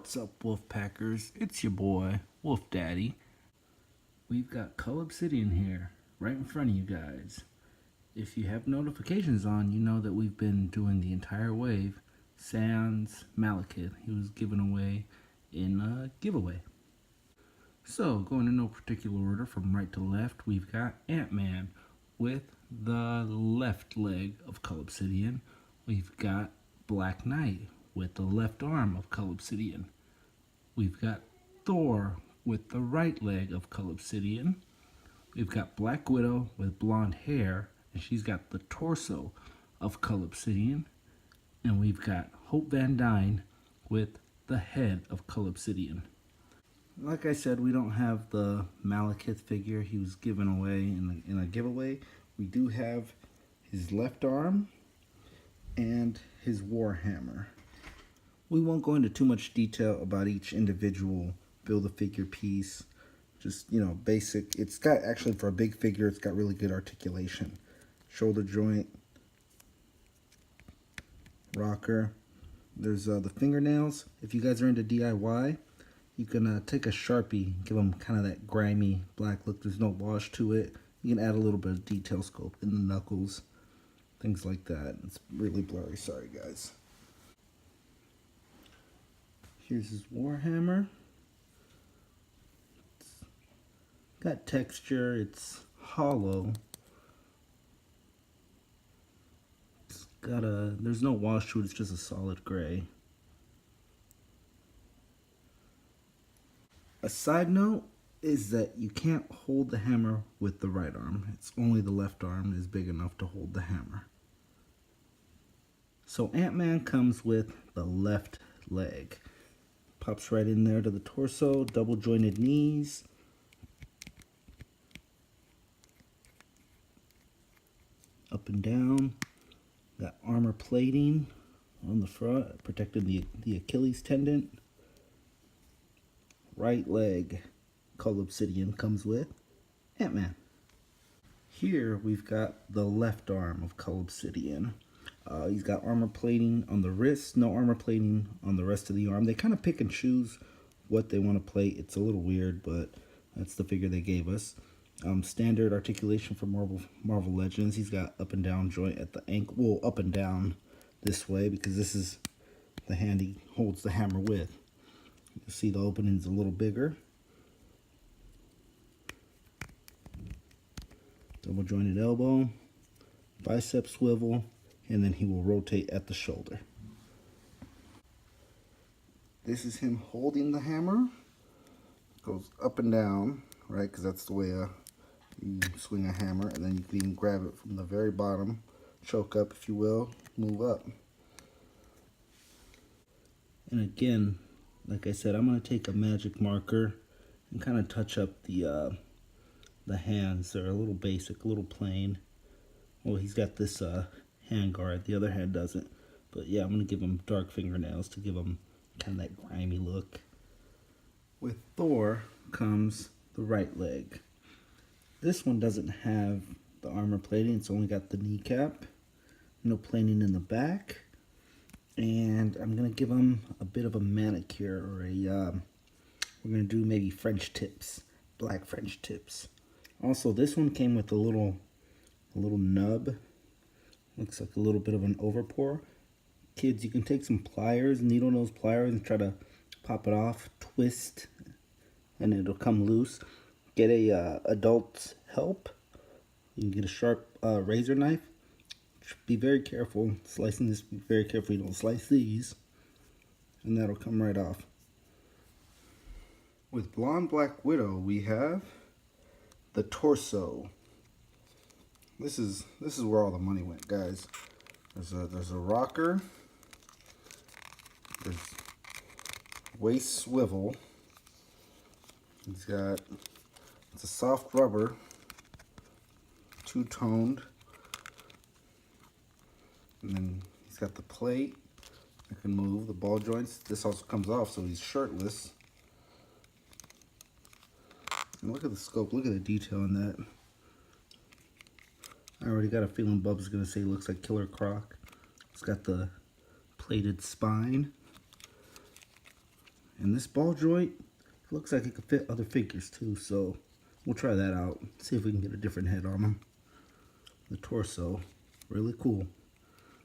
What's up, WolfPackers? It's your boy, Wolf Daddy. We've got Cull Obsidian here, right in front of you guys. If you have notifications on, you know that we've been doing the entire wave, sans Malekith. He was given away in a giveaway. So, going in no particular order from right to left, we've got Ant-Man with the left leg of Cull Obsidian. We've got Black Knight with the left arm of Cull Obsidian. We've got Thor with the right leg of Cull Obsidian. We've got Black Widow with blonde hair, and she's got the torso of Cull Obsidian. And we've got Hope Van Dyne with the head of Cull Obsidian. Like I said, we don't have the Malekith figure. He was given away in a giveaway. We do have his left arm and his Warhammer. We won't go into too much detail about each individual Build-A-Figure piece. Just, you know, basic. It's got, actually, for a big figure, it's got really good articulation. Shoulder joint. Rocker. There's the fingernails. If you guys are into DIY, you can take a Sharpie, give them kind of that grimy black look. There's no wash to it. You can add a little bit of detail sculpt in the knuckles. Things like that. It's really blurry. Sorry, guys. Here's his Warhammer. It's got texture. It's hollow. It's got there's no wash to it. It's just a solid gray. A side note is that you can't hold the hammer with the right arm. It's only the left arm is big enough to hold the hammer. So Ant-Man comes with the left leg. Pops right in there to the torso, double jointed knees. Up and down. Got armor plating on the front, protecting the Achilles tendon. Right leg, Cull Obsidian comes with Ant-Man. Here we've got the left arm of Cull Obsidian. He's got armor plating on the wrist, no armor plating on the rest of the arm. They kind of pick and choose what they want to plate. It's a little weird, but that's the figure they gave us. Standard articulation for Marvel Legends. He's got up and down joint at the ankle. Well, up and down this way because this is the hand he holds the hammer with. You see the opening's a little bigger. Double jointed elbow, bicep swivel, and then he will rotate at the shoulder. This is him holding the hammer. Goes up and down, right? Because that's the way you swing a hammer. And then you can even grab it from the very bottom, choke up, if you will, move up. And again, like I said, I'm going to take a magic marker and kind of touch up the hands. They're a little basic, a little plain. Well, he's got this hand guard. The other hand doesn't. But yeah, I'm going to give him dark fingernails to give him kind of that grimy look. With Thor comes the right leg. This one doesn't have the armor plating. It's only got the kneecap. No plating in the back. And I'm going to give him a bit of a manicure or we're going to do maybe French tips, black French tips. Also, this one came with a little nub. Looks like a little bit of an overpour. Kids, you can take some pliers, needle nose pliers, and try to pop it off, twist, and it'll come loose. Get a adult's help. You can get a sharp razor knife. Be very careful slicing this. Be very careful you don't slice these, and that'll come right off. With Blonde Black Widow, we have the torso. This is where all the money went, guys. There's a rocker. There's waist swivel. It's a soft rubber, two-toned. And then he's got the plate. I can move the ball joints. This also comes off, so he's shirtless. And look at the scope. Look at the detail in that. I already got a feeling Bub's is going to say he looks like Killer Croc. It's got the plated spine. And this ball joint, it looks like it could fit other figures too, so we'll try that out. See if we can get a different head on him. The torso, really cool.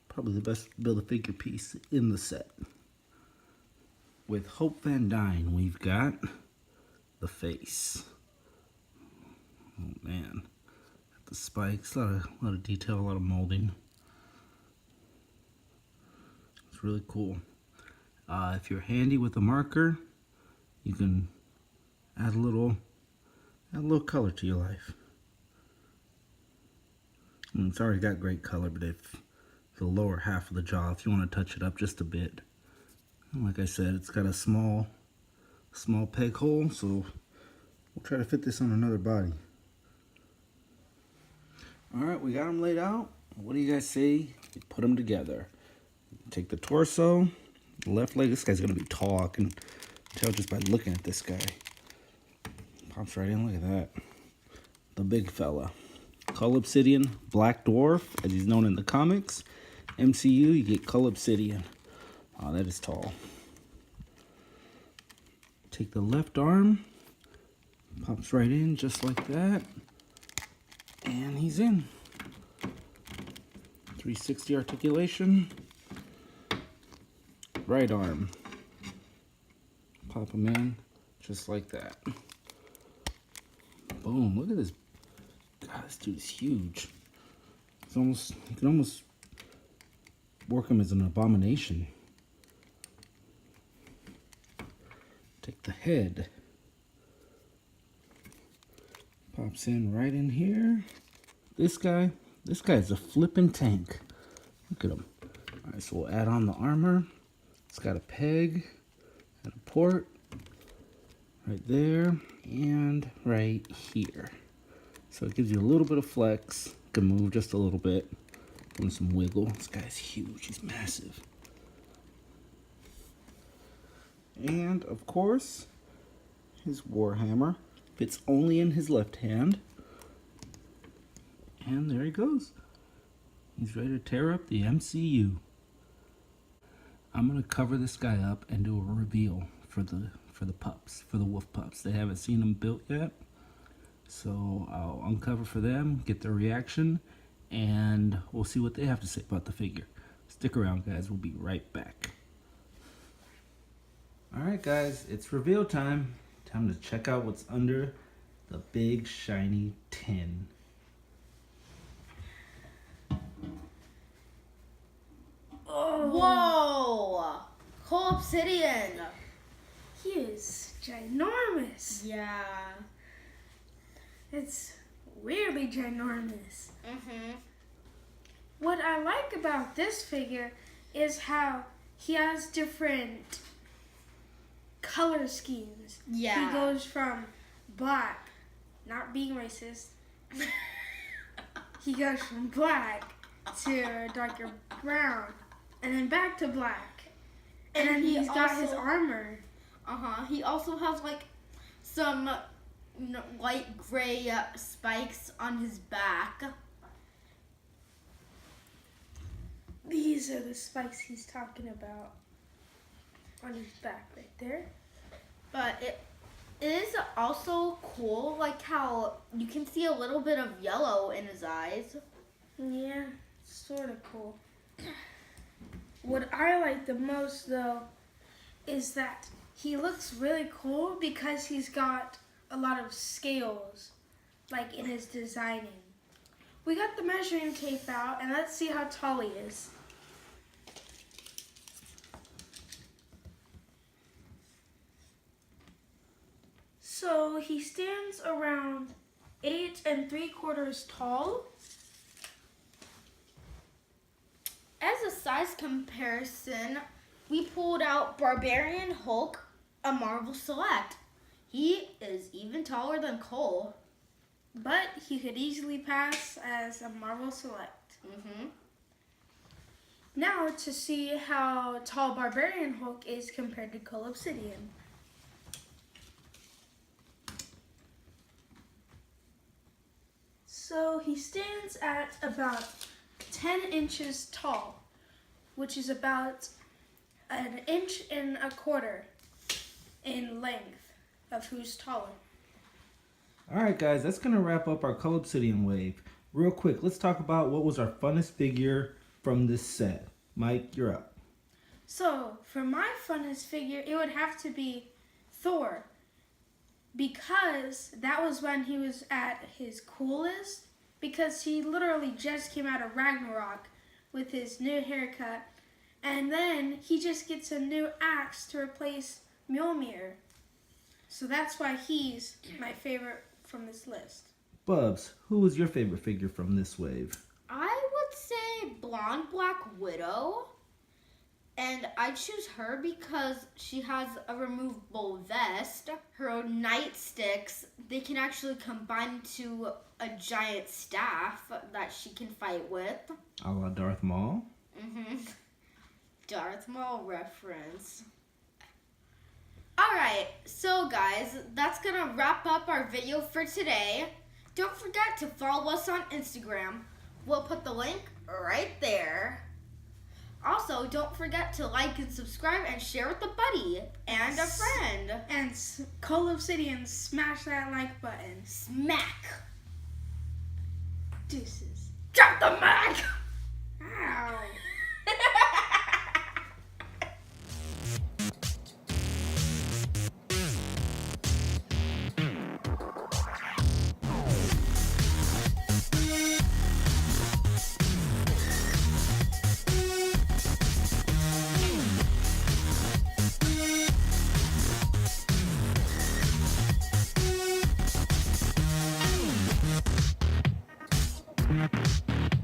Probably the best Build-A-Figure piece in the set. With Hope Van Dyne, we've got the face. Oh man, got the spikes, a lot of detail, a lot of molding. It's really cool. If you're handy with a marker, you can add a little color to your life. It's already got great color, but if the lower half of the jaw, if you want to touch it up just a bit, and like I said, it's got a small peg hole, so we'll try to fit this on another body. All right, we got them laid out. What do you guys say? Put them together. Take the torso, the left leg. This guy's gonna be tall. I can tell just by looking at this guy. Pops right in. Look at that. The big fella. Cull Obsidian, Black Dwarf, as he's known in the comics. MCU, you get Cull Obsidian. Oh, that is tall. Take the left arm. Pops right in just like that. And he's in. 360 articulation. Right arm. Pop him in just like that. Boom, look at this. God, this dude is huge. It's almost, you can almost work him as an abomination. Take the head. Pops in right in here. This guy is a flippin' tank. Look at him. Alright, so we'll add on the armor. It's got a peg and a port right there and right here. So it gives you a little bit of flex. You can move just a little bit. Give him some wiggle. This guy's huge. He's massive. And, of course, his warhammer fits only in his left hand. And there he goes. He's ready to tear up the MCU. I'm going to cover this guy up and do a reveal for the pups, for the wolf pups. They haven't seen them built yet. So I'll uncover for them, get their reaction, and we'll see what they have to say about the figure. Stick around, guys. We'll be right back. Alright, guys. It's reveal time. Time to check out what's under the big, shiny tin. Oh. Whoa! Cull Obsidian! He is ginormous. Yeah. It's weirdly ginormous. Mm-hmm. What I like about this figure is how he has different color schemes. Yeah. He goes from black, not being racist. He goes from black to darker brown, and then back to black. And then he's got his armor. He also has like some light gray spikes on his back. These are the spikes he's talking about on his back right there. But it is also cool, like how you can see a little bit of yellow in his eyes. Yeah, sort of cool. What I like the most, though, is that he looks really cool because he's got a lot of scales, like in his designing. We got the measuring tape out, and let's see how tall he is. So he stands around 8 3/4 tall. As a size comparison, we pulled out Barbarian Hulk, a Marvel Select. He is even taller than Cull. But he could easily pass as a Marvel Select. Now to see how tall Barbarian Hulk is compared to Cull Obsidian. So he stands at about 10 inches tall, which is about 1 1/4 inches. in length of who's taller. Alright guys, that's going to wrap up our Cull Obsidian wave. Real quick, let's talk about what was our funnest figure from this set. Mike, you're up. So, for my funnest figure, it would have to be Thor. Because that was when he was at his coolest. Because he literally just came out of Ragnarok with his new haircut. And then he just gets a new axe to replace Mjolnir. So that's why he's my favorite from this list. Bubs, who was your favorite figure from this wave? I would say Blonde Black Widow. And I choose her because she has a removable vest. Her nightsticks, they can actually combine to a giant staff that she can fight with. A la Darth Maul. Darth Maul reference. Alright, so guys, that's gonna wrap up our video for today. Don't forget to follow us on Instagram. We'll put the link right there. Also, don't forget to like and subscribe and share with a buddy and a friend. And Cull Obsidian, smash that like button. Smack. Deuces. Drop the mic. Ow. Bye.